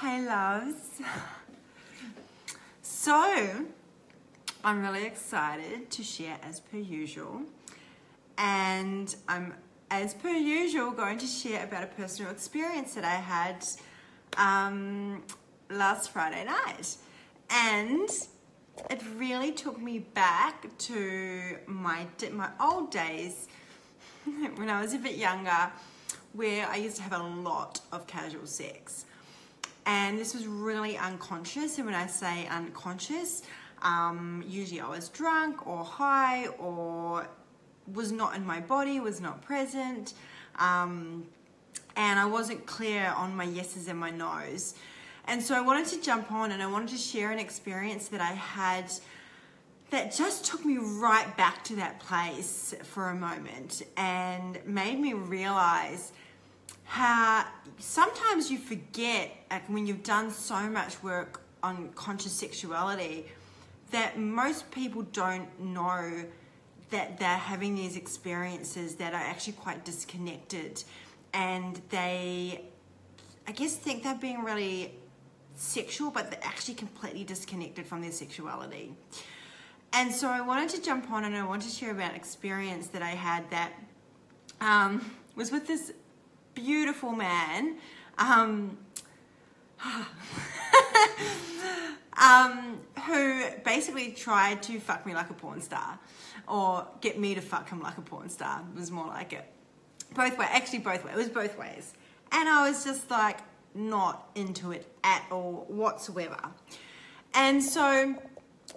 Hey loves. So, I'm really excited to share as per usual, and I'm as per usual going to share about a personal experience that I had last Friday night, and it really took me back to my old days when I was a bit younger, where I used to have a lot of casual sex. And this was really unconscious, and when I say unconscious, usually I was drunk or high or was not in my body, was not present, and I wasn't clear on my yeses and my nos. And so I wanted to jump on and I wanted to share an experience that I had that just took me right back to that place for a moment and made me realize how sometimes you forget, like when you've done so much work on conscious sexuality, that most people don't know that they're having these experiences that are actually quite disconnected, and they, I guess, think they're being really sexual, but they're actually completely disconnected from their sexuality. And so I wanted to jump on and I wanted to share about an experience that I had that was with this beautiful man who basically tried to fuck me like a porn star, or get me to fuck him like a porn star. It was more like it. Both ways, actually both ways. It was both ways. And I was just like not into it at all whatsoever. And so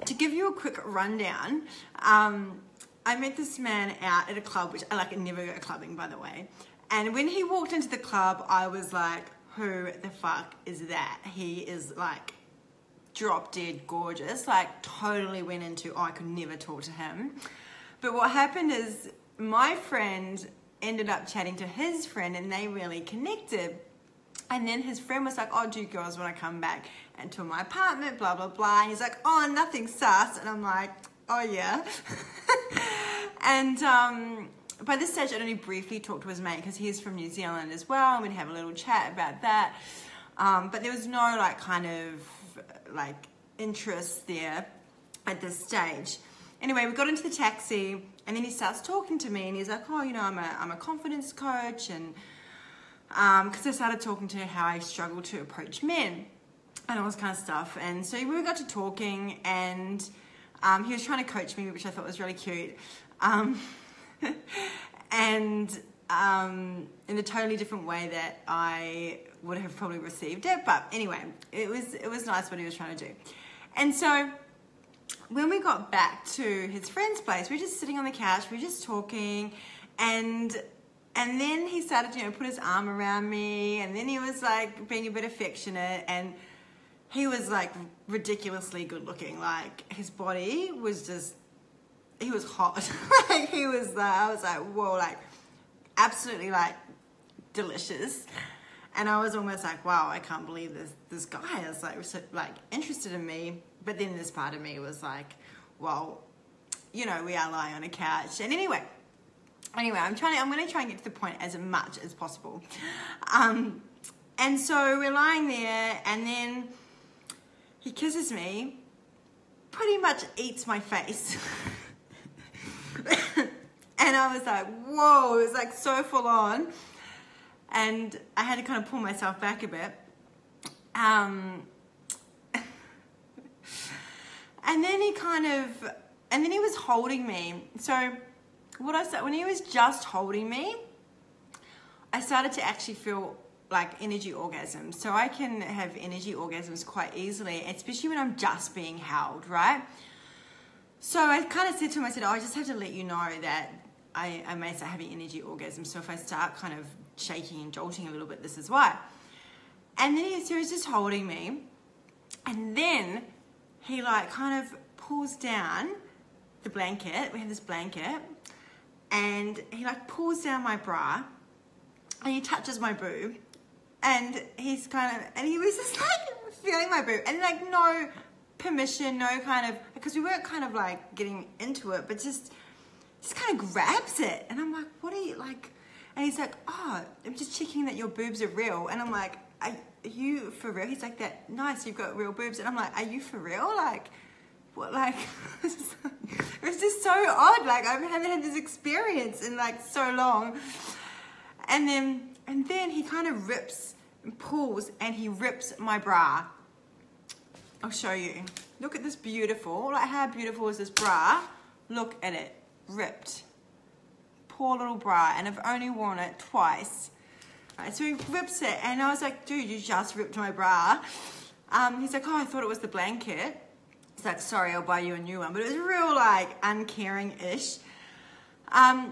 to give you a quick rundown, I met this man out at a club, which I never go clubbing, by the way. And when he walked into the club, I was like, who the fuck is that? He is like drop dead gorgeous, like totally went into, oh, I could never talk to him. But what happened is my friend ended up chatting to his friend and they really connected. And then his friend was like, oh, do you girls want to come back and to my apartment, blah, blah, blah. And he's like, oh, nothing sus. And I'm like, oh, yeah. And by this stage, I'd only briefly talked to his mate because he's from New Zealand as well. And we'd have a little chat about that. But there was no like kind of like interest there at this stage. Anyway, we got into the taxi and then he starts talking to me and he's like, oh, you know, I'm a confidence coach, and because I started talking to how I struggle to approach men and all this kind of stuff. And so we got to talking, and he was trying to coach me, which I thought was really cute. And in a totally different way that I would have probably received it. But anyway, it was nice what he was trying to do. And so when we got back to his friend's place, we were just sitting on the couch, we were just talking, and then he started, you know, put his arm around me, and then he was like being a bit affectionate, and he was like ridiculously good looking. Like his body was just, he was hot. Like he was, I was like, whoa, like absolutely like delicious. And I was almost like, wow, I can't believe this guy is like so, like interested in me. But then this part of me was like, well, you know, we are lying on a couch. And anyway, I'm going to try and get to the point as much as possible. And so we're lying there, and then he kisses me, pretty much eats my face. And I was like, whoa, it was like so full on. And I had to kind of pull myself back a bit. And then he was holding me. So what I said, when he was just holding me, I started to actually feel like energy orgasms. So I can have energy orgasms quite easily, especially when I'm just being held, right? So I kind of said to him, I said, oh, I just have to let you know that I may start having energy orgasms. So if I start kind of shaking and jolting a little bit, this is why. And then he was just holding me. And then he like kind of pulls down the blanket. We have this blanket. And he like pulls down my bra. And he touches my boob. And he's kind of, and he was just like feeling my boob. And like no permission, no kind of, because we weren't kind of like getting into it, but just kind of grabs it. And I'm like, what are you like? And he's like, oh, I'm just checking that your boobs are real. And I'm like, are you for real? He's like, that nice, you've got real boobs. And I'm like, are you for real? Like, what, like, it was just so odd. Like, I haven't had this experience in like so long. And then he kind of pulls and he rips my bra. I'll show you. Look at this beautiful, like how beautiful is this bra? Look at it, ripped. Poor little bra, and I've only worn it twice. Right, so he rips it, and I was like, dude, you just ripped my bra. He's like, oh, I thought it was the blanket. He's like, sorry, I'll buy you a new one. But it was real, like, uncaring-ish.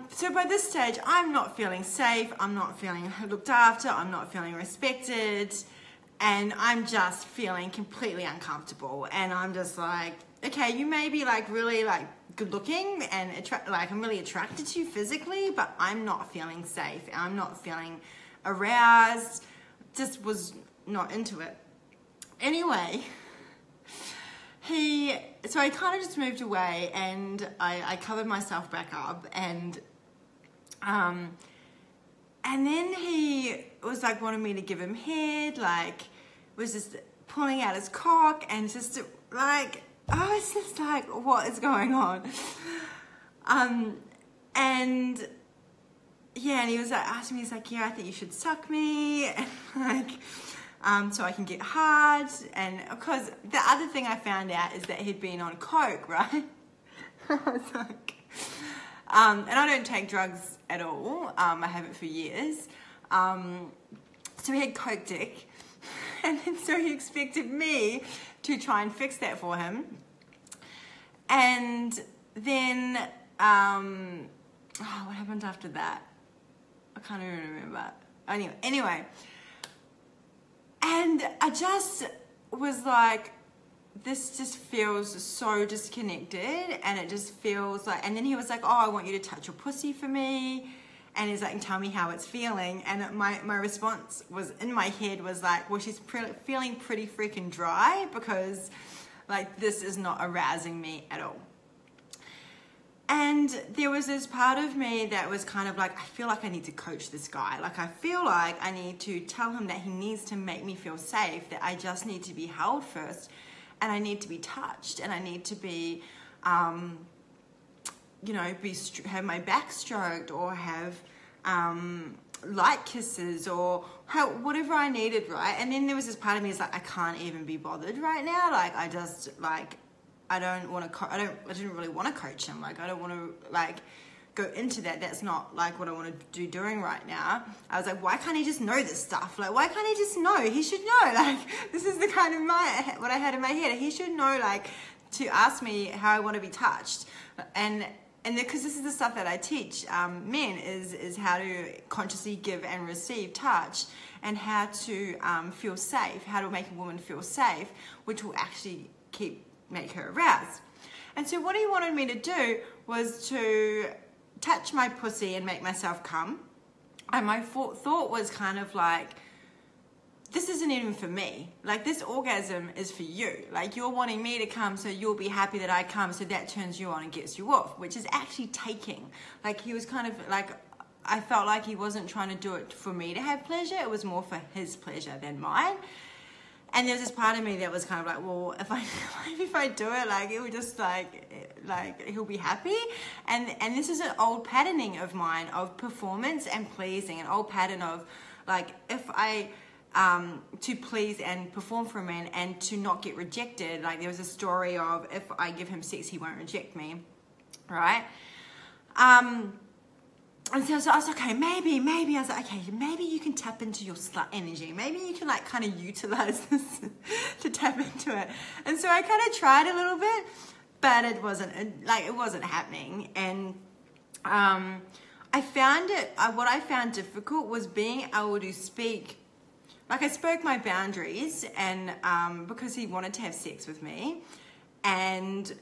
So by this stage, I'm not feeling safe, I'm not feeling looked after, I'm not feeling respected, and I'm just feeling completely uncomfortable. And I'm just like, okay, you may be like really like good looking and like I'm really attracted to you physically, but I'm not feeling safe. I'm not feeling aroused, just was not into it. Anyway, so I kind of just moved away, and I covered myself back up, and then he was like wanting me to give him head, like was just pulling out his cock, and just like, oh, it's just like, what is going on? And yeah, and he was like asking me, he's like, yeah, I think you should suck me, and like, so I can get hard. And of course, the other thing I found out is that he'd been on coke, right? I was like, and I don't take drugs at all. I haven't for years. So he had coke dick, and then so he expected me to try and fix that for him. And then, what happened after that? I can't even remember. Anyway. And I just was like, this just feels so disconnected, and it just feels like, and then he was like, oh, I want you to touch your pussy for me, and he's like, tell me how it's feeling. And my response was, in my head, was like, well, she's feeling pretty freaking dry, because like this is not arousing me at all. And there was this part of me that was kind of like, I feel like I need to coach this guy. Like, I feel like I need to tell him that he needs to make me feel safe, that I just need to be held first, and I need to be touched, and I need to be, you know, have my back stroked, or have light kisses, or whatever I needed, right? And then there was this part of me that's like, I can't even be bothered right now. Like, I just, like, I didn't really want to coach him. Like, I don't want to like go into that. That's not like what I want to do doing right now. I was like, why can't he just know this stuff? Like, why can't he just know? He should know. Like, this is the kind of what I had in my head. He should know, like, to ask me how I want to be touched. And because this is the stuff that I teach men is how to consciously give and receive touch, and how to feel safe, how to make a woman feel safe, which will actually make her aroused. And so what he wanted me to do was to touch my pussy and make myself come. And my thought was kind of like, this isn't even for me. Like, this orgasm is for you. Like, you're wanting me to come, so you'll be happy that I come, so that turns you on and gets you off, which is actually taking. Like, he was kind of like, I felt like he wasn't trying to do it for me to have pleasure. It was more for his pleasure than mine. And there's this part of me that was kind of like, well, if I do it, like, it would just like he'll be happy. And this is an old patterning of mine of performance and pleasing, an old pattern of like, if I to please and perform for a man and to not get rejected. Like, there was a story of, if I give him sex, he won't reject me, right? And so I was like, okay, maybe, I was like, okay, maybe you can tap into your slut energy. Maybe you can like kind of utilize this to tap into it. And so I kind of tried a little bit, but it wasn't happening. And I found what I found difficult was being able to speak. Like, I spoke my boundaries, and because he wanted to have sex with me, and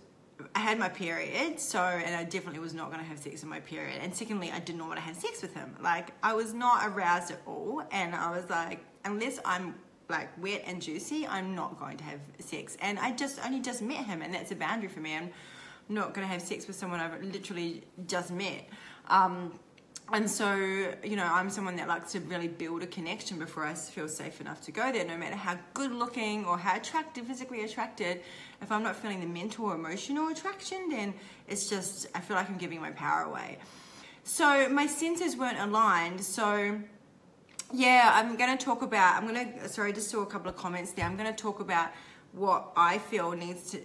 I had my period, and I definitely was not going to have sex in my period. And secondly, I did not want to have sex with him. Like, I was not aroused at all, and I was like, unless I'm like wet and juicy, I'm not going to have sex. And I only just met him, and that's a boundary for me. I'm not going to have sex with someone I've literally just met. And so, you know, I'm someone that likes to really build a connection before I feel safe enough to go there, no matter how good looking or how attractive, physically attracted. If I'm not feeling the mental or emotional attraction, then it's just, I feel like I'm giving my power away. So my senses weren't aligned. So yeah, I'm going to talk about, sorry, just saw a couple of comments there. I'm going to talk about what I feel needs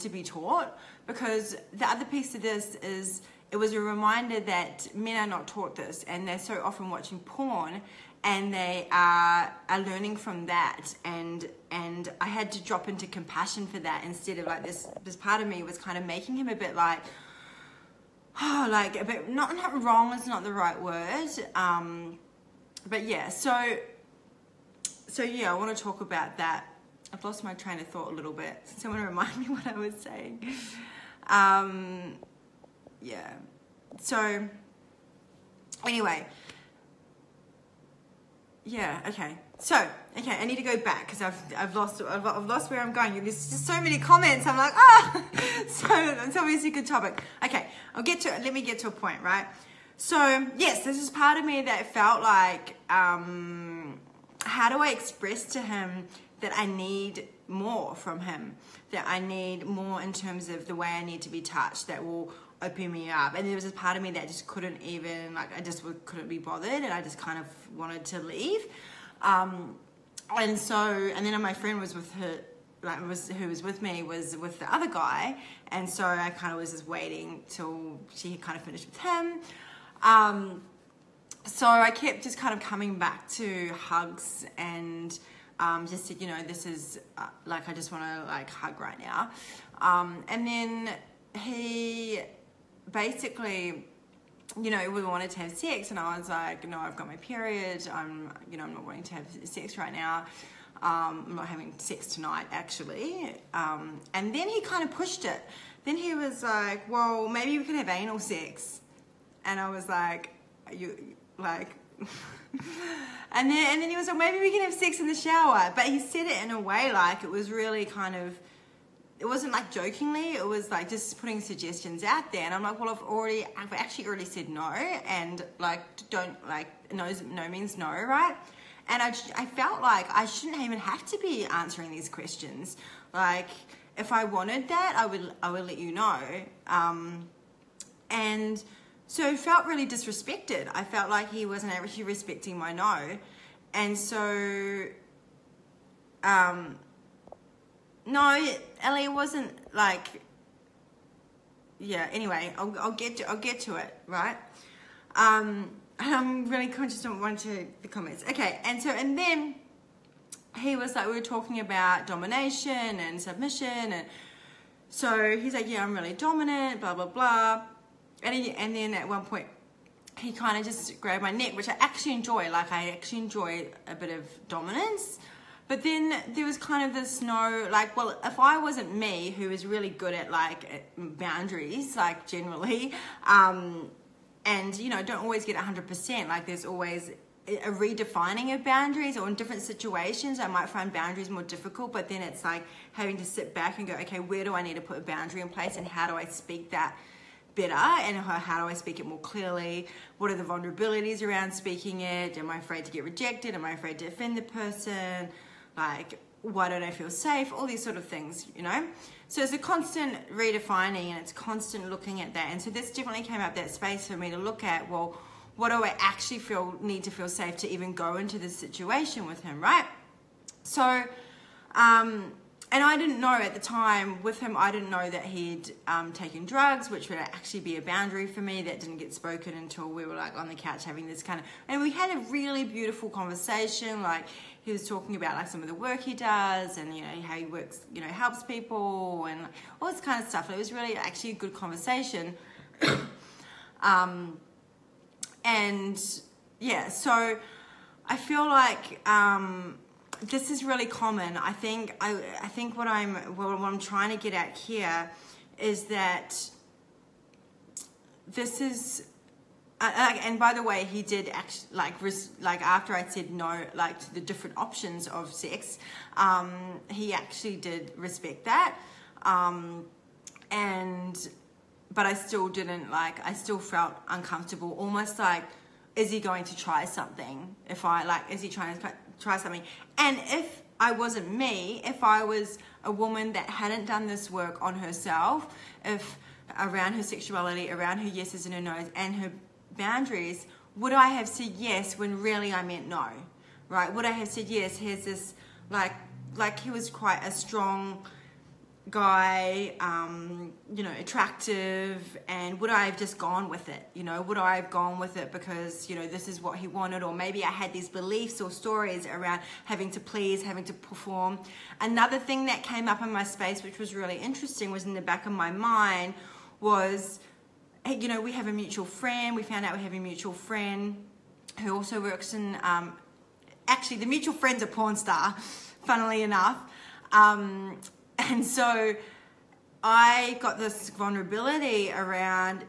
to be taught, because the other piece of this is, it was a reminder that men are not taught this, and they're so often watching porn and they are learning from that, and I had to drop into compassion for that, instead of like this part of me was kind of making him a bit like, oh, like a bit, not wrong is not the right word, but yeah, so yeah, I want to talk about that. I've lost my train of thought a little bit. Someone remind me what I was saying. Yeah, so anyway, yeah, okay, I need to go back because I've lost where I'm going. There's just so many comments. I'm like, so it's obviously a good topic. Okay, let me get to a point, right? So yes, this is part of me that felt like, how do I express to him that I need more from him, that I need more in terms of the way I need to be touched, that will open me up. And there was this part of me that just couldn't even, like, I just couldn't be bothered, and I just kind of wanted to leave. And then my friend was with her, who was with me was with the other guy, and so I kind of was just waiting till she had kind of finished with him. So I kept just kind of coming back to hugs and just said, you know, this is like, I just want to like hug right now. And then he basically, you know, we wanted to have sex, and I was like, no, I've got my period. I'm not wanting to have sex right now. I'm not having sex tonight, actually. And then he kind of pushed it. Then he was like, well, maybe we can have anal sex. And I was like, you like, and then he was like, maybe we can have sex in the shower. But he said it in a way like it was really kind of, it wasn't like jokingly, it was like just putting suggestions out there. And I'm like, well, I've actually already said no, and like, don't, like, no means no, right? And I felt like I shouldn't even have to be answering these questions. Like, if I wanted that, I would let you know. And so it felt really disrespected. I felt like he wasn't actually respecting my no. And so, no, Ellie, it wasn't like, yeah, anyway, I'll get to it, right? And I'm really conscious of one to the comments. Okay, and then he was like, we were talking about domination and submission, and so he's like, yeah, I'm really dominant, blah, blah, blah. And then at one point, he kind of just grabbed my neck, which I actually enjoy. Like, I actually enjoy a bit of dominance. But then there was kind of this like, well, if I wasn't me, who is really good at like boundaries, like generally, and, you know, don't always get 100%. Like, there's always a redefining of boundaries, or in different situations, I might find boundaries more difficult, but then it's like having to sit back and go, okay, where do I need to put a boundary in place, and how do I speak that better, and how do I speak it more clearly? What are the vulnerabilities around speaking it? Am I afraid to get rejected? Am I afraid to offend the person? Like, why don't I feel safe? All these sort of things, you know? So it's a constant redefining, and it's constant looking at that. And so this definitely came up that space for me to look at, well, what do I actually need to feel safe to even go into this situation with him, right? So, and I didn't know at the time with him, I didn't know that he'd taken drugs, which would actually be a boundary for me that didn't get spoken until we were like on the couch having this kind of, and we had a really beautiful conversation. Like, he was talking about like some of the work he does, and, you know, how he works, you know, helps people and all this kind of stuff. It was really actually a good conversation. And yeah, so I feel like, this is really common. I think what I'm trying to get at here is that this is, and by the way, he did actually like after I said no, like to the different options of sex, he actually did respect that, and but I still didn't like, I still felt uncomfortable, almost like, is he going to try something? If I like, is he trying to try something? And if I wasn't me, if I was a woman that hadn't done this work on herself, if around her sexuality, around her yeses and her nos and her boundaries, would I have said yes when really I meant no, right? Would I have said yes? Here's this, like he was quite a strong guy, you know, attractive, and would I have just gone with it? You know, would I have gone with it because, you know, this is what he wanted, or maybe I had these beliefs or stories around having to please, having to perform. Another thing that came up in my space, which was really interesting, was in the back of my mind was, you know, we have a mutual friend. We found out we have a mutual friend who also works in, actually the mutual friend's a porn star, funnily enough. And so I got this vulnerability around,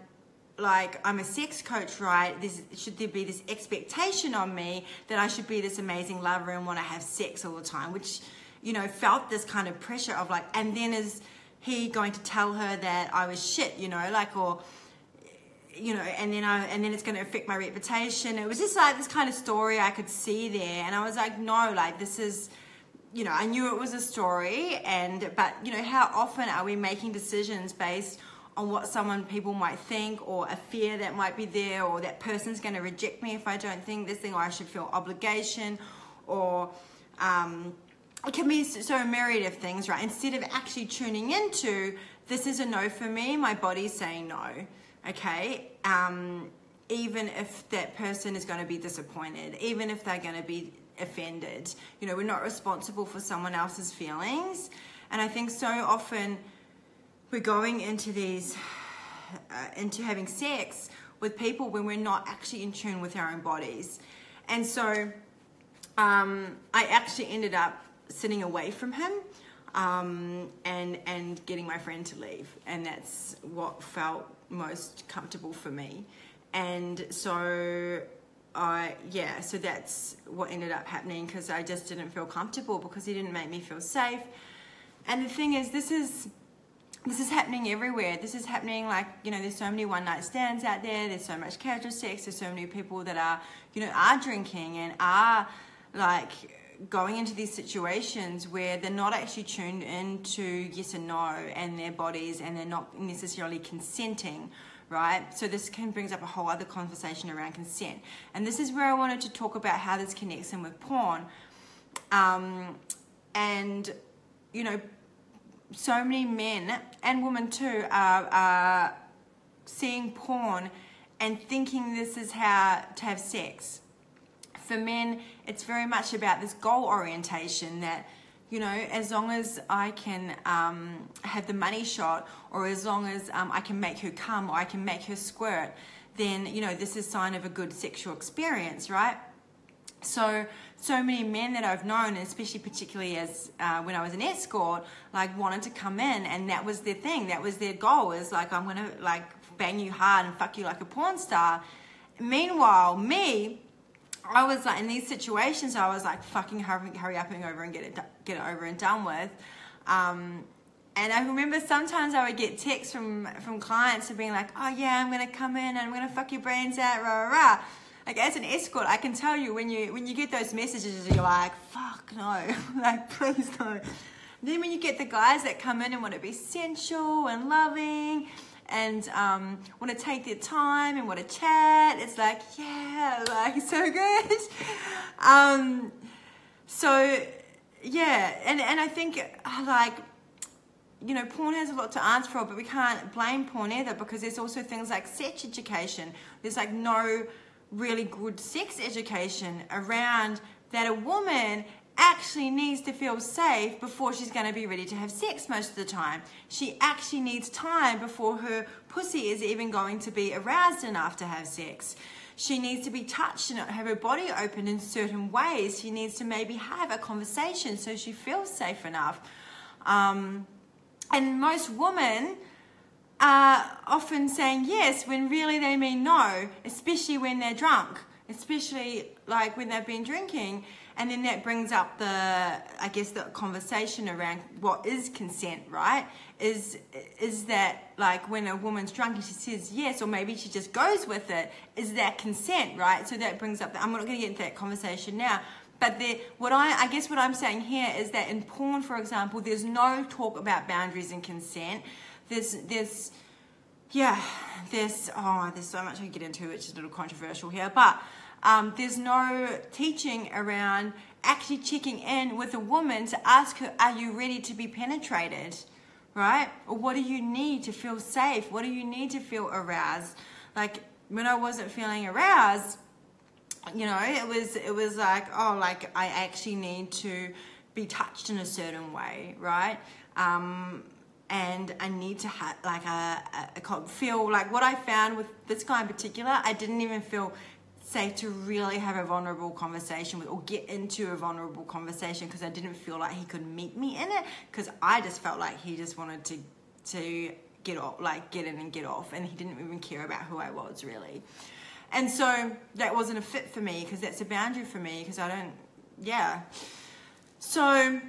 like, I'm a sex coach, right? Should there be this expectation on me that I should be this amazing lover and want to have sex all the time, which, you know, felt this kind of pressure of like, and then is he going to tell her that I was shit, you know, like, or, you know, and then it's going to affect my reputation. It was just like this kind of story I could see there. And I was like, no, like, this is, you know, I knew it was a story, but you know, how often are we making decisions based on what people might think, or a fear that might be there, or that person's going to reject me if I don't think this thing, or I should feel obligation, or it can be so myriad of things, right? Instead of actually tuning into, this is a no for me, my body's saying no, okay? Even if that person is going to be disappointed, even if they're going to be offended, you know, we're not responsible for someone else's feelings. And I think so often we're going into these into having sex with people when we're not actually in tune with our own bodies. And so I actually ended up sitting away from him, and getting my friend to leave, and that's what felt most comfortable for me. And so so that's what ended up happening, because I just didn't feel comfortable, because he didn't make me feel safe. And the thing is, this is happening everywhere. This is happening, like, you know, there's so many one-night stands out there. There's so much casual sex. There's so many people that are, you know, are drinking and are, like, going into these situations where they're not actually tuned into yes and no and their bodies, and they're not necessarily consenting, right? So this brings up a whole other conversation around consent. And this is where I wanted to talk about how this connects in with porn. And, you know, so many men and women too are seeing porn and thinking this is how to have sex. For men, it's very much about this goal orientation that, you know, as long as I can have the money shot, or as long as I can make her come, or I can make her squirt, then, you know, this is a sign of a good sexual experience, right? So many men that I've known, and especially particularly as when I was an escort, like, wanted to come in, and that was their thing, that was their goal, is like, I'm gonna, like, bang you hard and fuck you like a porn star. Meanwhile, me, I was like, in these situations, I was like, fucking hurry up and over and get it over and done with. And I remember sometimes I would get texts from clients being like, oh yeah, I'm gonna come in and I'm gonna fuck your brains out, rah rah rah. Like, as an escort, I can tell you, when you get those messages, you're like, fuck no, like, please no. Then when you get the guys that come in and want to be sensual and loving, and want to take their time and want to chat, it's like, yeah, like, so good. So yeah, and I think, like, you know, porn has a lot to answer for, but we can't blame porn either, because there's also things like sex education. There's like no really good sex education around that a woman actually needs to feel safe before she's going to be ready to have sex most of the time. She actually needs time before her pussy is even going to be aroused enough to have sex. She needs to be touched and have her body open in certain ways. She needs to maybe have a conversation so she feels safe enough. And most women are often saying yes when really they mean no, especially when they're drunk, especially like when they've been drinking. And then that brings up I guess the conversation around what is consent, right? Is that like when a woman's drunk and she says yes, or maybe she just goes with it, is that consent, right? So that brings up I'm not going to get into that conversation now. But I guess what I'm saying here is that in porn, for example, there's no talk about boundaries and consent. There's so much I can get into, which is a little controversial here, but there's no teaching around actually checking in with a woman to ask her, are you ready to be penetrated, right? Or what do you need to feel safe? What do you need to feel aroused? Like when I wasn't feeling aroused, you know, it was like, oh, like I actually need to be touched in a certain way, right? And I need to feel like what I found with this guy in particular, I didn't even feel safe to really have a vulnerable conversation with, or get into a vulnerable conversation, because I didn't feel like he could meet me in it, because I just felt like he just wanted to get off, like get in and get off, and he didn't even care about who I was really. And so that wasn't a fit for me, because that's a boundary for me, because I don't, So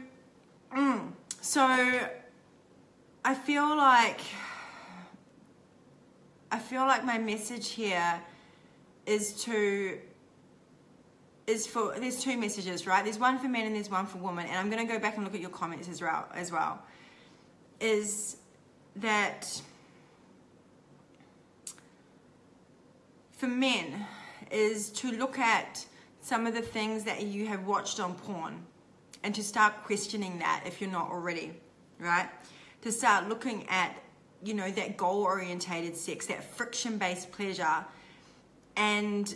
I feel like my message here is for, there's two messages, right? There's one for men and there's one for women. And I'm going to go back and look at your comments as well. Is that for men is to look at some of the things that you have watched on porn and to start questioning that if you're not already, right? To start looking at, you know, that goal-orientated sex, that friction-based pleasure. And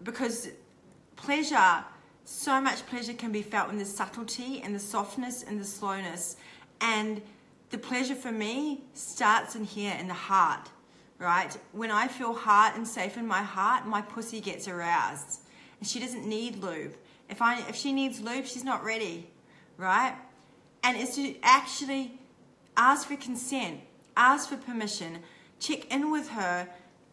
because pleasure, so much pleasure can be felt in the subtlety and the softness and the slowness. And the pleasure for me starts in here in the heart, right? When I feel heart and safe in my heart, my pussy gets aroused. And she doesn't need lube. If she needs lube, she's not ready, right? And it's to actually ask for consent, ask for permission, check in with her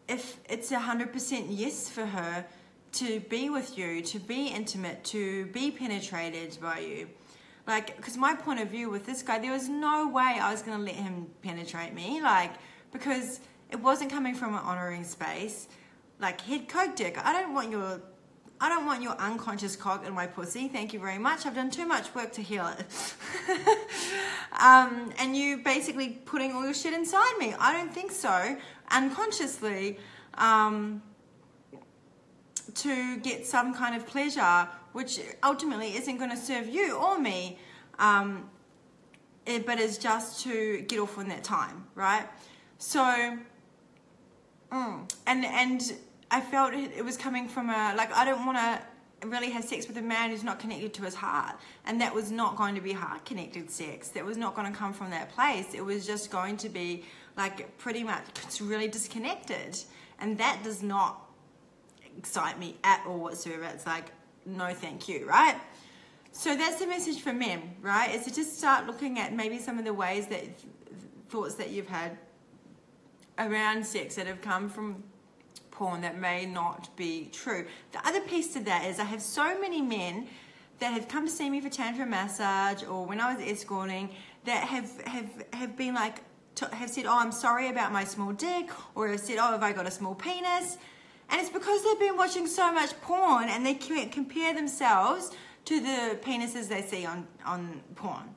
if it's 100% yes for her to be with you, to be intimate, to be penetrated by you. Like, because my point of view with this guy, there was no way I was going to let him penetrate me, like, because it wasn't coming from an honoring space. Like, head coke dick, I don't want your unconscious cock in my pussy. Thank you very much. I've done too much work to heal it. And you basically putting all your shit inside me. I don't think so. Unconsciously, to get some kind of pleasure, which ultimately isn't going to serve you or me, but is just to get off on that time, right? So, and I felt it was coming from I don't want to really have sex with a man who's not connected to his heart. And that was not going to be heart-connected sex. That was not going to come from that place. It was just going to be, like, pretty much really disconnected. And that does not excite me at all whatsoever. It's like, no thank you, right? So that's the message for men, right? Is to just start looking at maybe some of the ways that, thoughts that you've had around sex that have come from porn that may not be true. The other piece to that is I have so many men that have come to see me for tantra massage or when I was escorting that have been like, have said, oh, I'm sorry about my small dick, or have said, oh, have I got a small penis? And it's because they've been watching so much porn and they compare themselves to the penises they see on porn.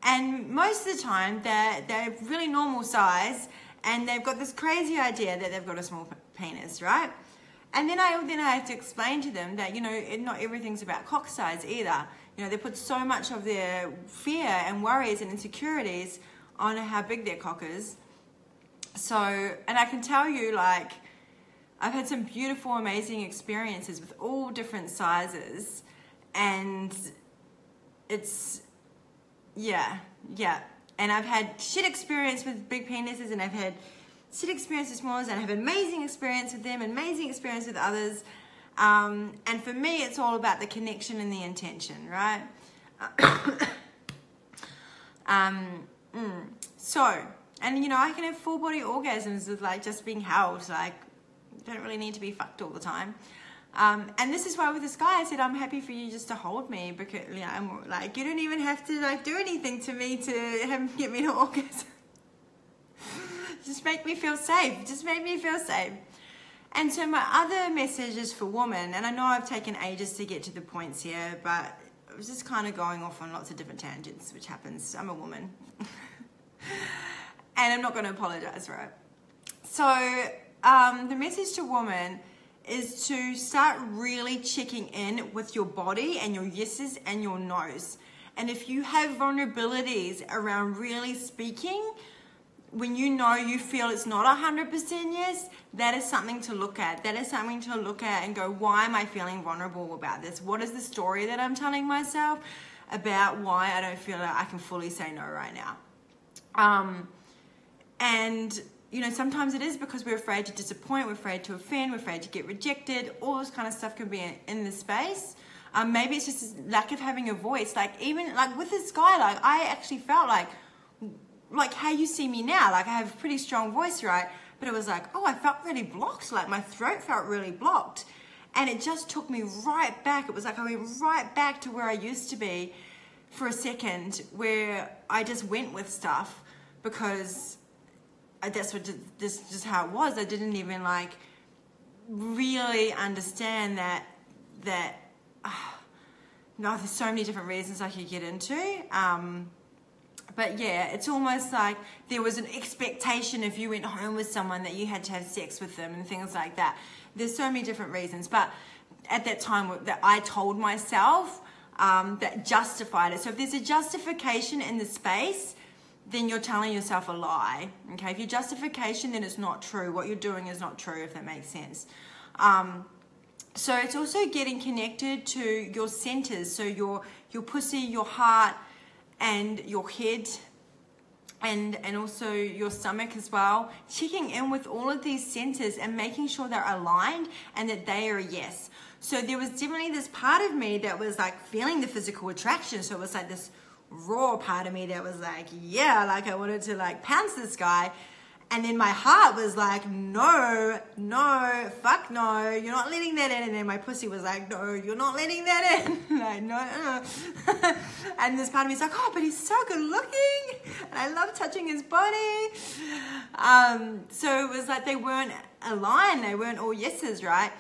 And most of the time they're really normal size and they've got this crazy idea that they've got a small penis, right? And then I have to explain to them that, you know, not everything's about cock size either. You know, they put so much of their fear and worries and insecurities on how big their cock is. So, and I can tell you, like, I've had some beautiful, amazing experiences with all different sizes, and it's, yeah. And I've had shit experience with big penises, and I've had shit experience with smallers, and I've had amazing experience with them, amazing experience with others. And for me, it's all about the connection and the intention, right? So, and you know, I can have full body orgasms with like just being held, like, don't really need to be fucked all the time. And this is why with this guy I said, I'm happy for you just to hold me, because I'm like, you don't even have to like do anything to me to get me to orgasm. Just make me feel safe. Just make me feel safe. And so my other message is for women, and I know I've taken ages to get to the points here, but I was just kind of going off on lots of different tangents, which happens. I'm a woman. And I'm not going to apologize for it. So the message to women is to start really checking in with your body and your yeses and your nos. And if you have vulnerabilities around really speaking, when you know you feel it's not 100% yes, that is something to look at. That is something to look at and go, why am I feeling vulnerable about this? What is the story that I'm telling myself about why I don't feel like I can fully say no right now? And you know, sometimes it is because we're afraid to disappoint, we're afraid to offend, we're afraid to get rejected. All this kind of stuff can be in the space. Maybe it's just a lack of having a voice. Like even like with this guy, like I actually felt like how you see me now, like I have a pretty strong voice, right? But it was like, oh, I felt really blocked. Like my throat felt really blocked. And it just took me right back. It was like I went right back to where I used to be for a second, where I just went with stuff because that's what this just how it was. I didn't even like really understand that no, there's so many different reasons I could get into. But yeah, it's almost like there was an expectation if you went home with someone that you had to have sex with them and things like that. There's so many different reasons. But at that time that I told myself that justified it. So if there's a justification in the space, then you're telling yourself a lie. Okay, if your justification, then it's not true. What you're doing is not true, if that makes sense. So it's also getting connected to your centers. So your pussy, your heart, and your head, and also your stomach as well. Checking in with all of these centers and making sure they're aligned and that they are a yes. So there was definitely this part of me that was like feeling the physical attraction. So it was like this raw part of me that was like, yeah, like I wanted to like pounce this guy. And then my heart was like, no, fuck no, you're not letting that in. And then my pussy was like, no, you're not letting that in. Like, no. And this part of me is like, oh, but he's so good looking. And I love touching his body. So it was like they weren't aligned. They weren't all yeses, right?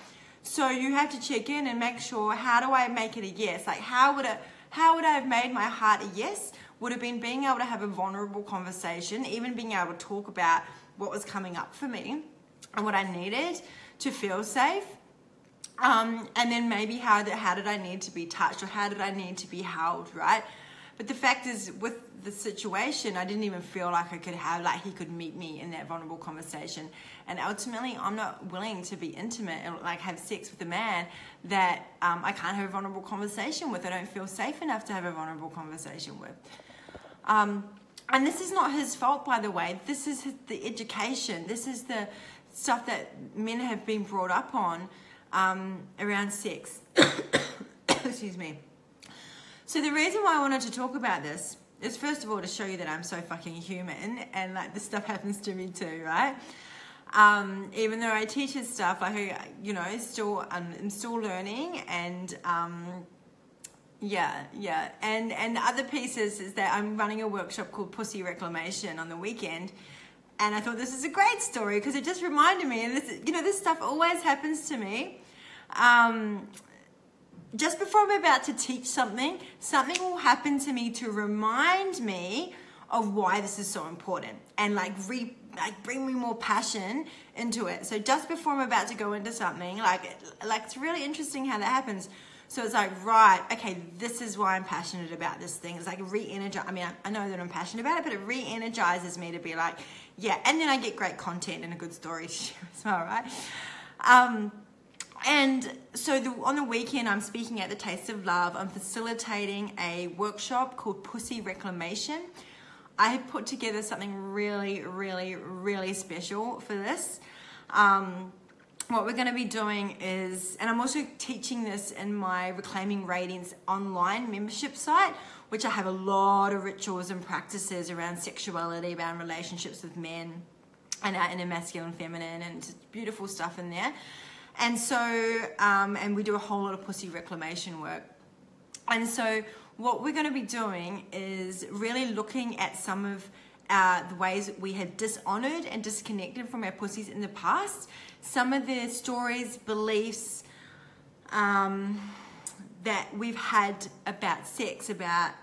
So you have to check in and make sure, how do I make it a yes? Like, how would I have made my heart a yes? Would have been being able to have a vulnerable conversation, even being able to talk about what was coming up for me and what I needed to feel safe. And then maybe how did I need to be touched, or how did I need to be held, right? But the fact is, with the situation, I didn't even feel like I could have, like he could meet me in that vulnerable conversation. And ultimately, I'm not willing to be intimate and like have sex with a man that I can't have a vulnerable conversation with. I don't feel safe enough to have a vulnerable conversation with. And this is not his fault, by the way. This is the education. This is the stuff that men have been brought up on around sex. Excuse me. So the reason why I wanted to talk about this is, first of all, to show you that I'm so fucking human and like this stuff happens to me too, right? Even though I teach his stuff, you know, I'm still learning, and yeah. And the other piece is that I'm running a workshop called Pussy Reclamation on the weekend, and I thought this is a great story because it just reminded me, and this, you know, this stuff always happens to me. Just before I'm about to teach something will happen to me to remind me of why this is so important, and like bring me more passion into it. So just before I'm about to go into something, like it's really interesting how that happens. So it's like, right, okay, this is why I'm passionate about this thing. It's like re-energize. I mean, I know that I'm passionate about it, but it re-energizes me to be like, yeah. And then I get great content and a good story to share as well, right? And so on the weekend, I'm speaking at the Taste of Love. I'm facilitating a workshop called Pussy Reclamation. I have put together something really, really, really special for this. What we're going to be doing is, and I'm also teaching this in my Reclaiming Radiance online membership site, which I have a lot of rituals and practices around sexuality, around relationships with men, and inner masculine, feminine, and just beautiful stuff in there. And so, and we do a whole lot of pussy reclamation work. And so what we're going to be doing is really looking at some of the ways that we have dishonored and disconnected from our pussies in the past. Some of the stories, beliefs that we've had about sex, about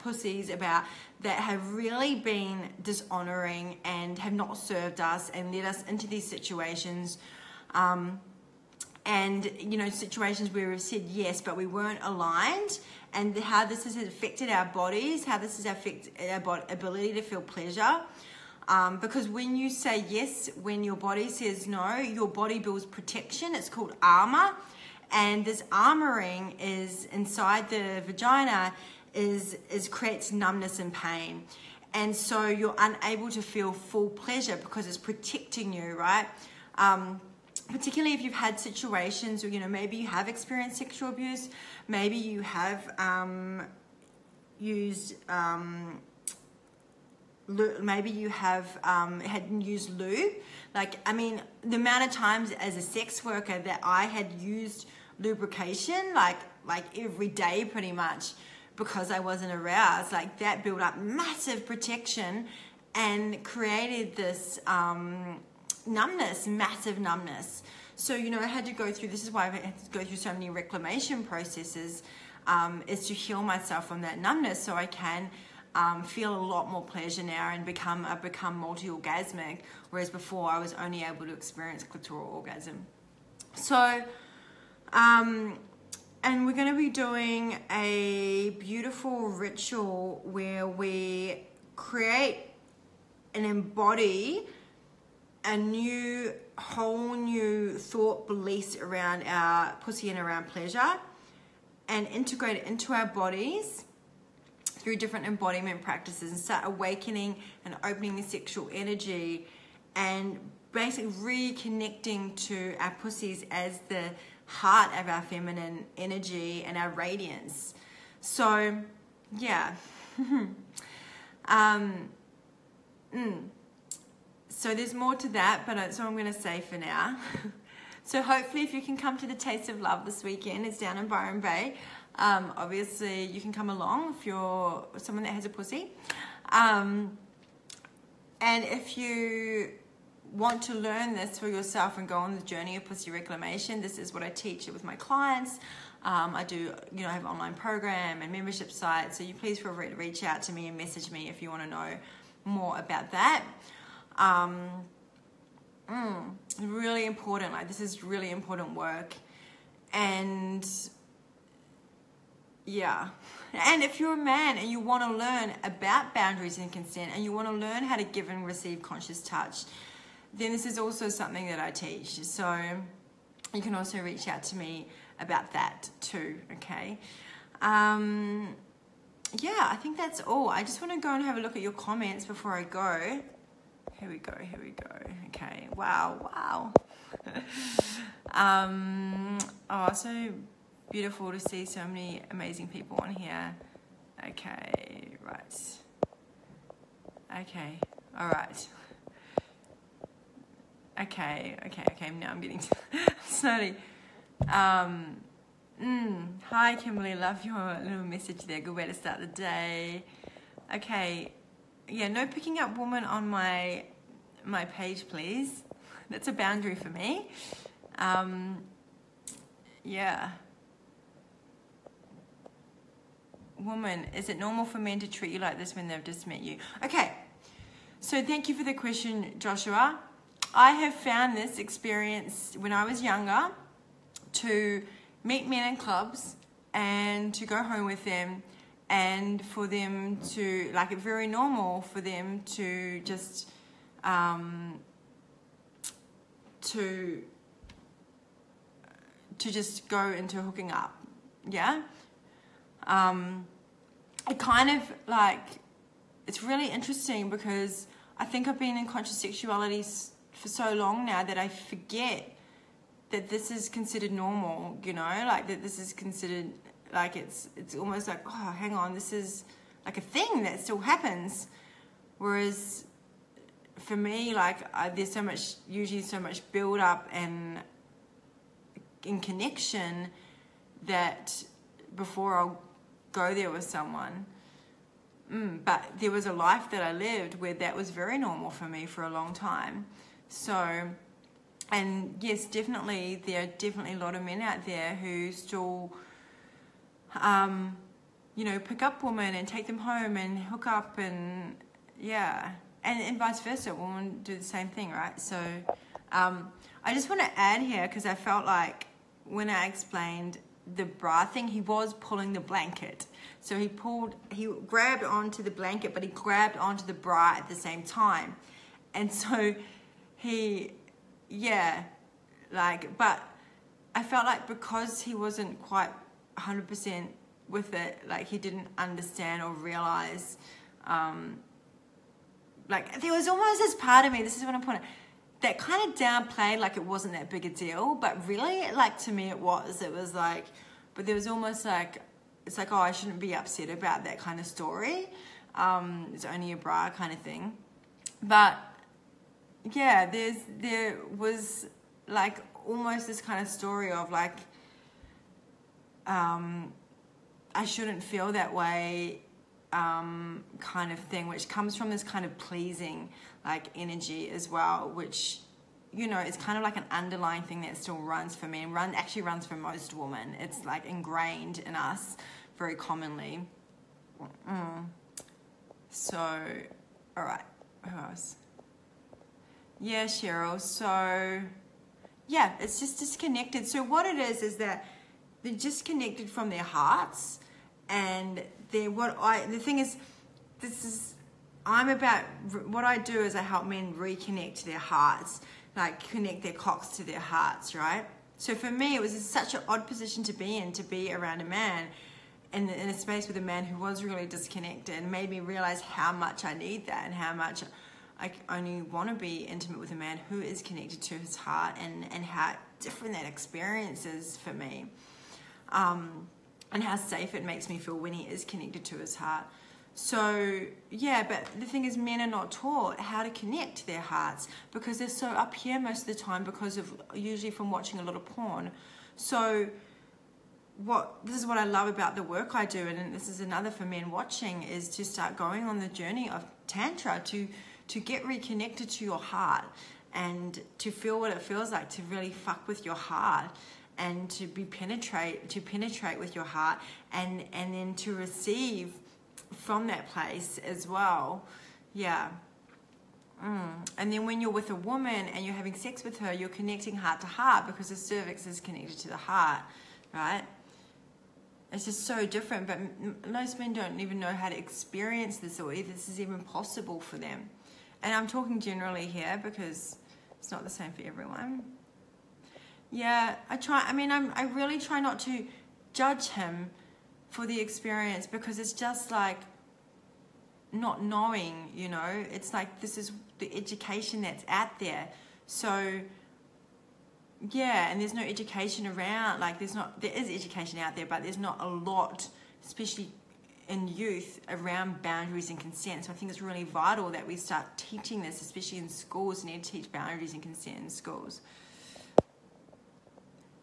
pussies, about that have really been dishonoring and have not served us and led us into these situations. And, you know, situations where we've said yes, but we weren't aligned, and how this has affected our bodies, how this has affected our ability to feel pleasure. Because when you say yes, when your body says no, your body builds protection. It's called armor. And this armoring is inside the vagina creates numbness and pain. And so you're unable to feel full pleasure because it's protecting you, right? Particularly if you've had situations, or, you know, maybe you have experienced sexual abuse, maybe you have maybe you have hadn't used lube. Like, I mean, the amount of times as a sex worker that I had used lubrication, like every day pretty much, because I wasn't aroused, like that built up massive protection and created this numbness, massive numbness. So, you know, I had to go through, this is why I had to go through so many reclamation processes, is to heal myself from that numbness so I can feel a lot more pleasure now and become multi-orgasmic, whereas before I was only able to experience clitoral orgasm. So, and we're going to be doing a beautiful ritual where we create and embody a whole new thought, beliefs around our pussy and around pleasure, and integrate it into our bodies through different embodiment practices, and start awakening and opening the sexual energy and basically reconnecting to our pussies as the heart of our feminine energy and our radiance. So, yeah. So there's more to that, but that's all I'm going to say for now. So hopefully if you can come to the Taste of Love this weekend, it's down in Byron Bay. Obviously you can come along if you're someone that has a pussy. And if you want to learn this for yourself and go on the journey of pussy reclamation, this is what I teach it with my clients. I do, you know, I have an online program and membership site, so you please feel free to reach out to me and message me if you want to know more about that. Really important, like this is really important work. And yeah, and if you're a man and you want to learn about boundaries and consent, and you want to learn how to give and receive conscious touch, then this is also something that I teach. So you can also reach out to me about that too, okay? Yeah, I think that's all. I just want to go and have a look at your comments before I go. Here we go. Okay, wow. Oh, so beautiful to see so many amazing people on here. Okay, right. Okay, all right. Okay, now I'm getting slowly. Hi, Kimberly, love your little message there. Good way to start the day. Okay, yeah, no picking up woman on my page, please. That's a boundary for me. Yeah. Woman, is it normal for men to treat you like this when they've just met you? Okay, so thank you for the question, Joshua. I have found this experience when I was younger to meet men in clubs and to go home with them, and for them to, like, it's very normal for them to just to just go into hooking up. Yeah. It kind of, like, it's really interesting because I think I've been in conscious sexuality for so long now that I forget that this is considered normal, you know, like that this is considered, like, it's almost like, oh, hang on, this is like a thing that still happens. Whereas for me, like, there's usually so much build up and in connection that before I'll go there with someone. But there was a life that I lived where that was very normal for me for a long time. So, and yes, definitely, there are definitely a lot of men out there who still, you know, pick up women and take them home and hook up and, yeah. And vice versa, women do the same thing, right? So, I just want to add here, because I felt like when I explained the bra thing, he was pulling the blanket. So he grabbed onto the blanket, but he grabbed onto the bra at the same time. And so but I felt like because he wasn't quite 100% with it, like he didn't understand or realize, like there was almost this part of me, this is what I'm pointing, that kind of downplayed like it wasn't that big a deal, but really, like to me it was like, but there was almost like, it's like, oh, I shouldn't be upset about that kind of story. It's only a bra kind of thing. But yeah, there was like almost this kind of story of like, I shouldn't feel that way kind of thing, which comes from this kind of pleasing like energy as well, which, you know, it's kind of like an underlying thing that still runs for men, actually runs for most women. It's like ingrained in us very commonly. So, all right, who else? Yeah, Cheryl. So, yeah, it's just disconnected. So what it is that they're disconnected from their hearts, and the thing is, what I do is I help men reconnect their hearts, like connect their cocks to their hearts, right? So for me, it was such an odd position to be around a man in a space with a man who was really disconnected, and made me realize how much I need that and how much I only want to be intimate with a man who is connected to his heart, and how different that experience is for me. And how safe it makes me feel when he is connected to his heart. So, yeah, but the thing is, men are not taught how to connect their hearts because they're so up here most of the time, because of usually from watching a lot of porn. So, this is what I love about the work I do, and this is another for men watching, is to start going on the journey of Tantra, to get reconnected to your heart and to feel what it feels like to really fuck with your heart, and to penetrate with your heart, and then to receive from that place as well. Yeah. And then when you're with a woman and you're having sex with her, you're connecting heart to heart, because the cervix is connected to the heart, right? It's just so different, but most men don't even know how to experience this, or if this is even possible for them. And I'm talking generally here because it's not the same for everyone. Yeah, I really try not to judge him for the experience, because it's just like not knowing, you know. It's like, this is the education that's out there. So, yeah, and there's no education around, like there is education out there, but there's not a lot, especially in youth, around boundaries and consent. So I think it's really vital that we start teaching this, especially in schools. We need to teach boundaries and consent in schools.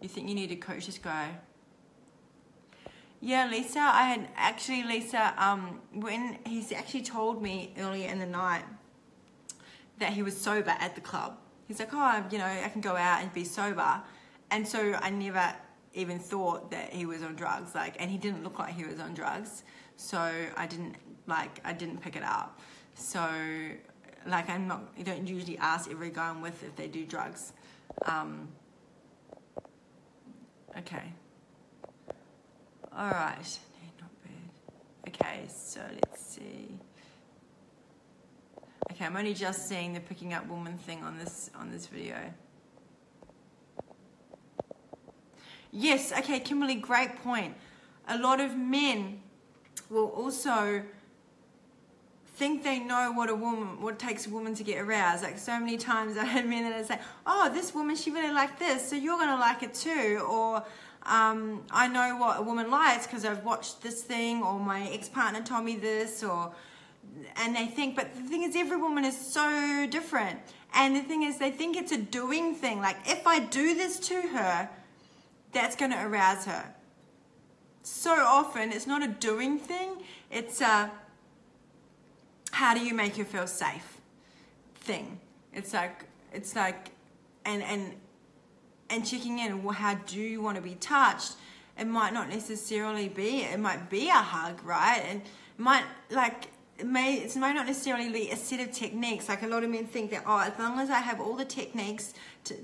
You think you need to coach this guy? Yeah, Lisa, when he's actually told me earlier in the night that he was sober at the club. He's like, oh, you know, I can go out and be sober. And so I never even thought that he was on drugs, and he didn't look like he was on drugs. So I didn't pick it up. So, you don't usually ask every guy I'm with if they do drugs. Okay. All right. Not bad. Okay, so let's see. Okay, I'm only just seeing the picking up woman thing on this video. Yes, okay, Kimberly, great point. A lot of men will also think they know what takes a woman to get aroused. Like, so many times I had men that say, oh, this woman, she really liked this, so you're going to like it too. Or I know what a woman likes because I've watched this thing, or my ex-partner told me this, and they think, but the thing is, every woman is so different. And the thing is, they think it's a doing thing. Like, if I do this to her, that's going to arouse her. So often, it's not a doing thing, it's a how do you make her feel safe thing. It's like, and checking in, well, how do you want to be touched? It might not necessarily be, it might be a hug, right? And it might not necessarily be a set of techniques. Like a lot of men think that, oh, as long as I have all the techniques,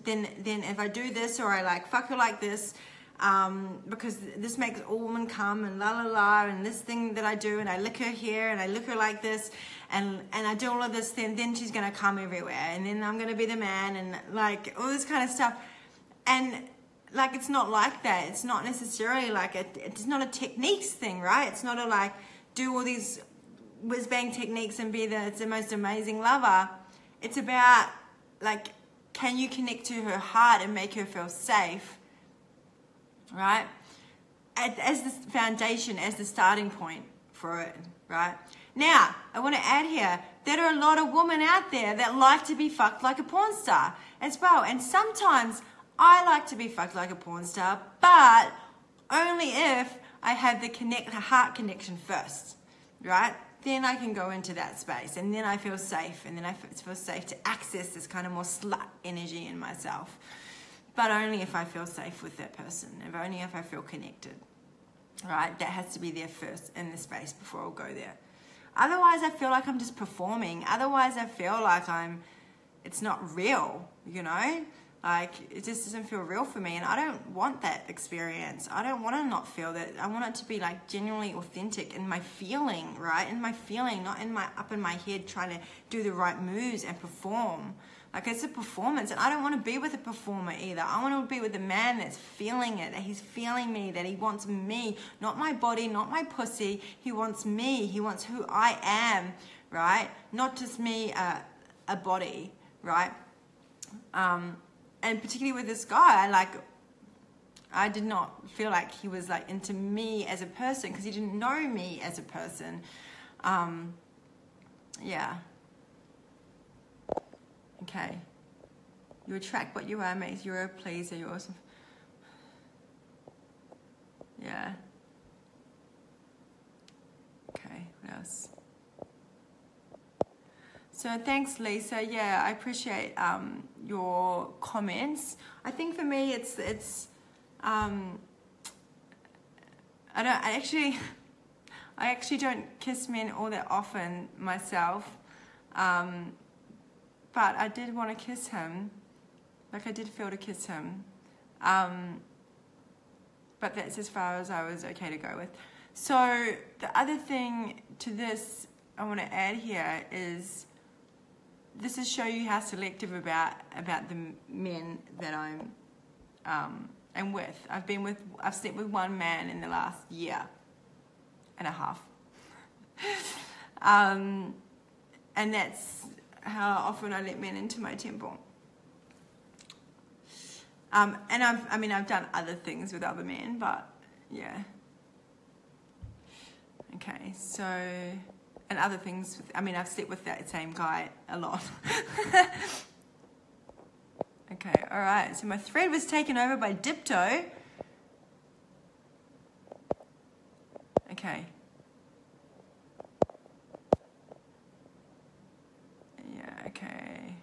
then if I do this, or I like fuck her like this, because this makes all women come, and la la la, and this thing that I do, and I lick her here, and I lick her like this, and I do all of this, then she's gonna come everywhere, and then I'm gonna be the man, and like all this kind of stuff. And like, it's not like that. It's not necessarily like it's not a techniques thing, right? It's not a like do all these whiz bang techniques and be the most amazing lover. It's about like, can you connect to her heart and make her feel safe, right? As the foundation, as the starting point for it, right? Now, I want to add here, there are a lot of women out there that like to be fucked like a porn star as well. And sometimes I like to be fucked like a porn star, but only if I have the heart connection first, right? Then I can go into that space, and then I feel safe, and then I feel safe to access this kind of more slut energy in myself. But only if I feel safe with that person, and only if I feel connected, right? That has to be there first in the space before I'll go there. Otherwise, I feel like I'm just performing. Otherwise, I feel like it's not real, you know? Like, it just doesn't feel real for me, and I don't want that experience. I don't want to not feel that. I want it to be like genuinely authentic in my feeling, right? In my feeling, not up in my head trying to do the right moves and perform. Like, it's a performance, and I don't want to be with a performer either. I want to be with a man that's feeling it, that he's feeling me, that he wants me, not my body, not my pussy. He wants me. He wants who I am, right? Not just me, a body, right? And particularly with this guy, I did not feel like he was like into me as a person, because he didn't know me as a person. Yeah. Okay. You attract what you are, makes you a pleaser. You're awesome. Yeah. Okay, what else? So thanks, Lisa. Yeah, I appreciate your comments. I think for me, it's I actually don't kiss men all that often myself, but I did want to kiss him. Like, I did feel to kiss him, but that's as far as I was okay to go with. So the other thing to this I want to add here is, this is show you how selective about the men that I'm with. I've slept with one man in the last year and a half, and that's how often I let men into my temple. And I've done other things with other men, but yeah. Okay, so, and other things, I've slept with that same guy a lot. Okay, alright, so my thread was taken over by Dipto. Okay. Yeah, okay.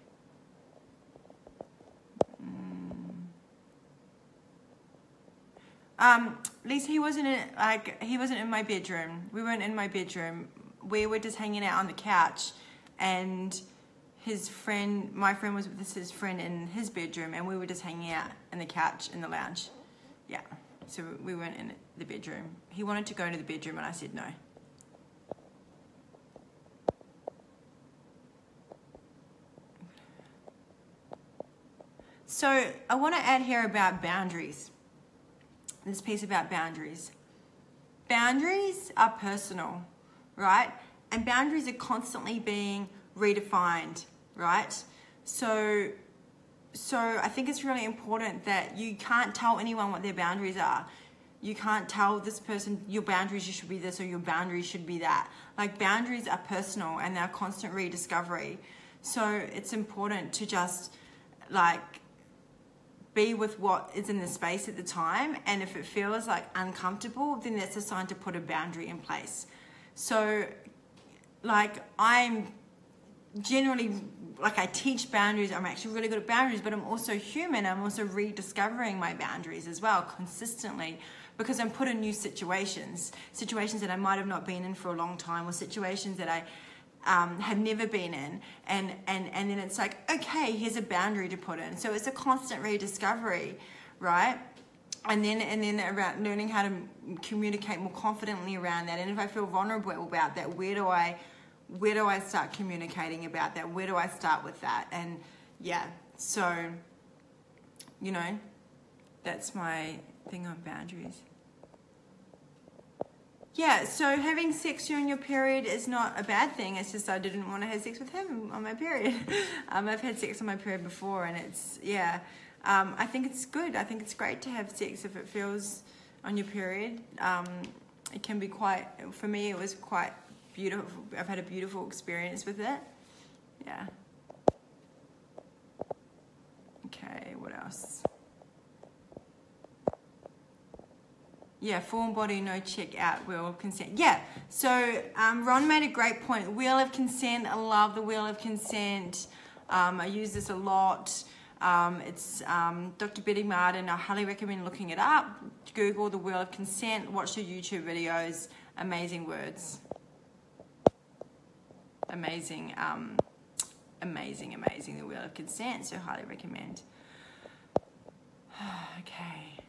Lisa, he wasn't in my bedroom. We weren't in my bedroom. We were just hanging out on the couch, and my friend was with his friend in his bedroom, and we were just hanging out on the couch in the lounge. Yeah, so we weren't in the bedroom. He wanted to go into the bedroom, and I said no. So I want to add here about boundaries. This piece about boundaries. Boundaries are personal, right? And boundaries are constantly being redefined, right? So I think it's really important that you can't tell anyone what their boundaries are. You can't tell this person, your boundaries, you should be this, or your boundaries should be that. Like, boundaries are personal, and they're constant rediscovery. So it's important to just, like, be with what is in the space at the time, and if it feels like uncomfortable, then that's a sign to put a boundary in place. So like I'm generally, like I teach boundaries, I'm actually really good at boundaries, but I'm also human. I'm also rediscovering my boundaries as well consistently, because I'm put in new situations that I might have not been in for a long time, or situations that I have never been in, and then it's like, okay, here's a boundary to put in. So it's a constant rediscovery, right? And then around learning how to communicate more confidently around that. And if I feel vulnerable about that, where do I start communicating about that? Where do I start with that? And yeah, so, you know, that's my thing on boundaries. Yeah, so having sex during your period is not a bad thing. It's just I didn't want to have sex with him on my period. I've had sex on my period before, and it's, yeah. I think it's good. I think it's great to have sex if it feels on your period. It can be quite, for me, it was quite beautiful. I've had a beautiful experience with it. Yeah. Okay, what else? Yeah, full body, no check out, wheel of consent. Yeah, so Ron made a great point. Wheel of consent, I love the wheel of consent. I use this a lot. It's Dr. Betty Martin. I highly recommend looking it up. Google the wheel of consent, watch the YouTube videos. Amazing words. Amazing, amazing, the wheel of consent, so highly recommend. Okay.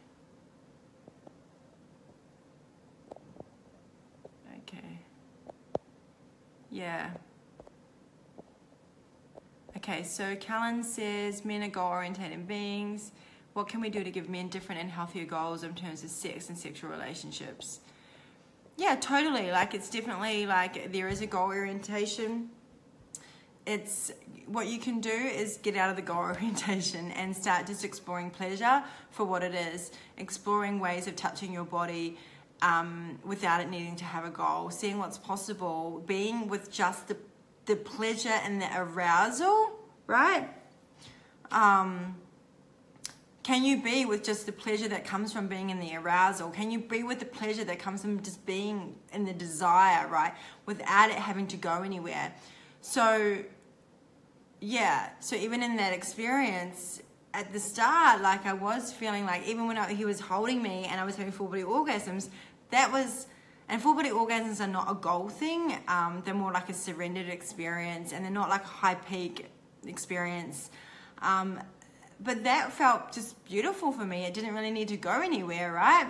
Okay. Yeah. Okay, so Callan says men are goal-oriented beings. What can we do to give men different and healthier goals in terms of sex and sexual relationships? Yeah, totally. Like, it's definitely like there is a goal orientation. It's what you can do is get out of the goal orientation and start just exploring pleasure for what it is, exploring ways of touching your body without it needing to have a goal, seeing what's possible, being with just the pleasure and the arousal, right? Can you be with just the pleasure that comes from being in the arousal? Can you be with the pleasure that comes from just being in the desire, right? Without it having to go anywhere. So, yeah. So even in that experience, at the start, like I was feeling like, even when he was holding me and I was having full body orgasms, that was, and full body orgasms are not a goal thing. They're more like a surrendered experience, and they're not like a high peak experience. But that felt just beautiful for me. It didn't really need to go anywhere, right?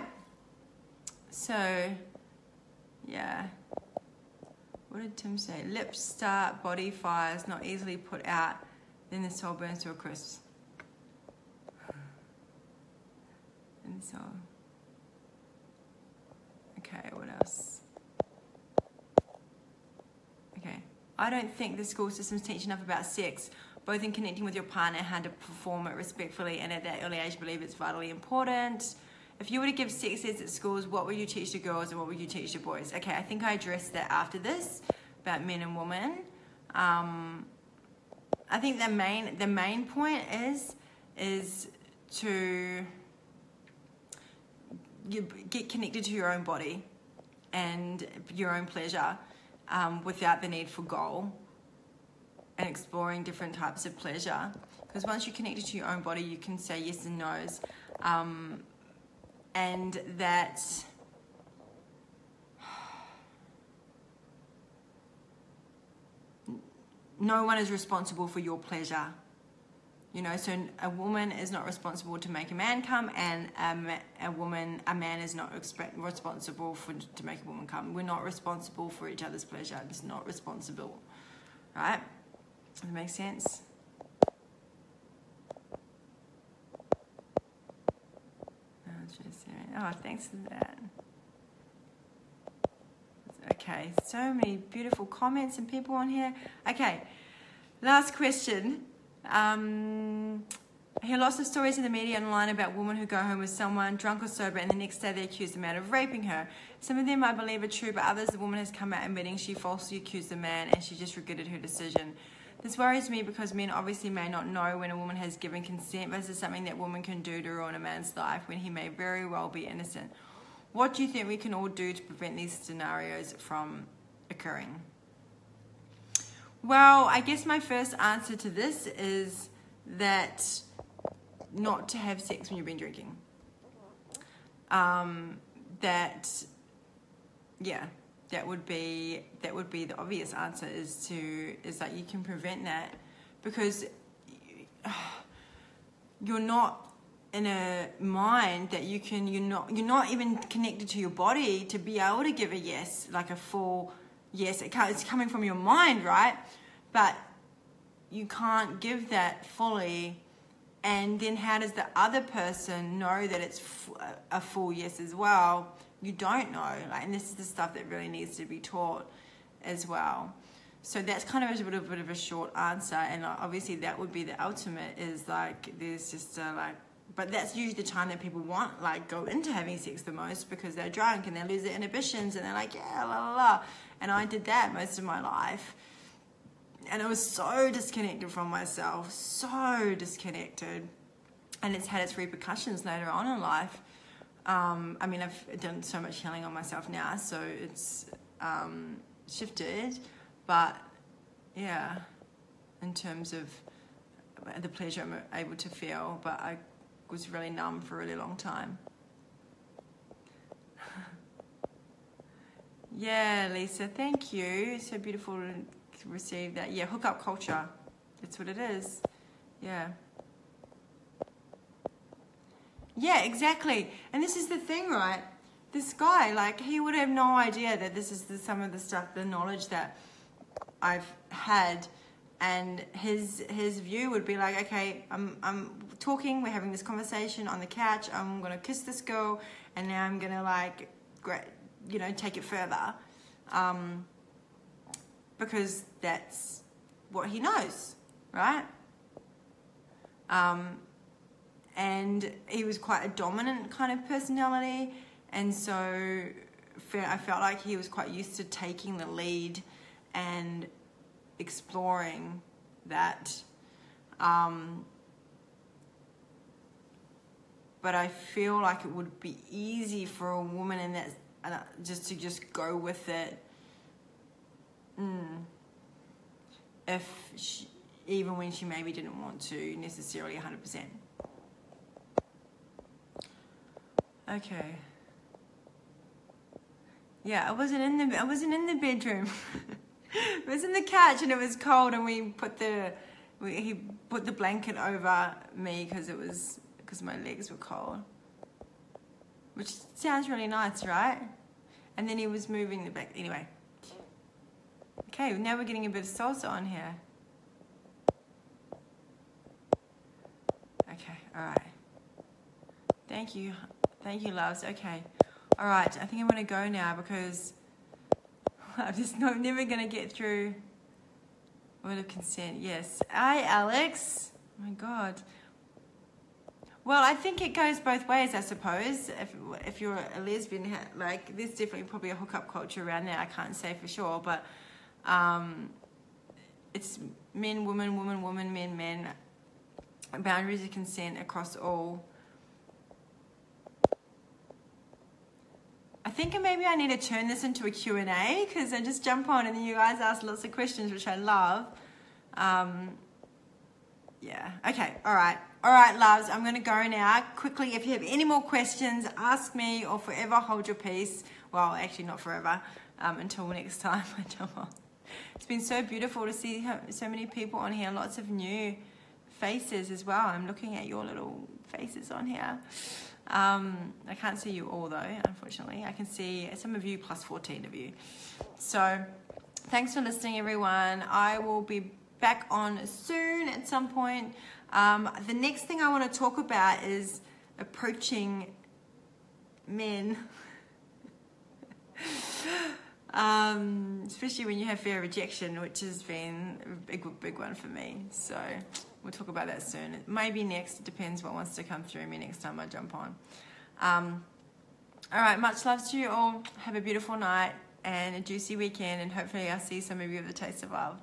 So, yeah. What did Tim say? Lips start, body fires, not easily put out, then the soul burns to a crisp. And so, okay, what else? Okay. I don't think the school systems teach enough about sex, both in connecting with your partner and how to perform it respectfully, and at that early age believe it's vitally important. If you were to give sex eds at schools, what would you teach the girls and what would you teach the boys? Okay, I think I addressed that after this, about men and women. I think the main point is to get connected to your own body and your own pleasure without the need for goal, and exploring different types of pleasure. Because once you're connected to your own body, you can say yes and no's. And that no one is responsible for your pleasure. You know, so a woman is not responsible to make a man come, and a man is not responsible to make a woman come. We're not responsible for each other's pleasure. It's not responsible, right? Does that make sense? Oh, thanks for that. Okay, so many beautiful comments and people on here. Okay, last question. I hear lots of stories in the media online about women who go home with someone, drunk or sober, and the next day they accuse the man of raping her. Some of them I believe are true, but others the woman has come out admitting she falsely accused the man and she just regretted her decision. This worries me because men obviously may not know when a woman has given consent versus something that woman can do to ruin a man's life when he may very well be innocent. What do you think we can all do to prevent these scenarios from occurring? Well, I guess my first answer to this is that not to have sex when you've been drinking. That would be the obvious answer, is that you can prevent that, because you're not in a mind that you're not even connected to your body to be able to give a yes, like a full yes. It's coming from your mind, right? But you can't give that fully, and then how does the other person know that it's a full yes as well? You don't know, and this is the stuff that really needs to be taught as well. So that's kind of a bit of a short answer, and obviously that would be the ultimate, is like there's just but that's usually the time that people go into having sex the most, because they're drunk and they lose their inhibitions and they're like, yeah, la la la. And I did that most of my life, and I was so disconnected from myself, so disconnected, and it's had its repercussions later on in life. I mean, I've done so much healing on myself now, so it's shifted, but yeah, in terms of the pleasure I'm able to feel, but I was really numb for a really long time. Yeah, Lisa, thank you. So beautiful to receive that. Yeah, hookup culture. That's what it is. Yeah. Yeah, exactly. And this is the thing, right? This guy, he would have no idea that this is some of the stuff, the knowledge that I've had, and his view would be like, okay, I'm talking, we're having this conversation on the couch, I'm gonna kiss this girl, and now I'm gonna take it further, because that's what he knows, right? And he was quite a dominant kind of personality, and so I felt like he was quite used to taking the lead and exploring that. But I feel like it would be easy for a woman in that just to go with it, even when she maybe didn't want to necessarily 100%. Okay. Yeah, I wasn't in the bedroom. It was in the couch, and it was cold, and he put the blanket over me because my legs were cold. Which sounds really nice, right? And then he was moving the back. Anyway. Okay, now we're getting a bit of salsa on here. Okay, all right. Thank you, loves. Okay, all right. I think I'm gonna go now because I'm just never gonna get through word of consent. Yes. Hi, Alex. Oh my God. Well, I think it goes both ways, I suppose. If you're a lesbian, there's definitely probably a hookup culture around there. I can't say for sure, but it's men, women, woman, woman, men, men. Boundaries of consent across all. I think maybe I need to turn this into a Q&A, because I just jump on and then you guys ask lots of questions, which I love. Yeah, okay, all right, loves, I'm going to go now. Quickly, if you have any more questions, ask me, or forever hold your peace. Well, actually not forever, until next time I jump on. It's been so beautiful to see so many people on here, lots of new faces as well. I'm looking at your little faces on here. I can't see you all though, unfortunately. I can see some of you plus 14 of you. So thanks for listening, everyone. I will be back on soon at some point. The next thing I want to talk about is approaching men. Especially when you have fear of rejection, which has been a big one for me. So we'll talk about that soon. Maybe next. It depends what wants to come through me next time I jump on. All right, much love to you all. Have a beautiful night and a juicy weekend, and hopefully I'll see some of you at the Taste of Love.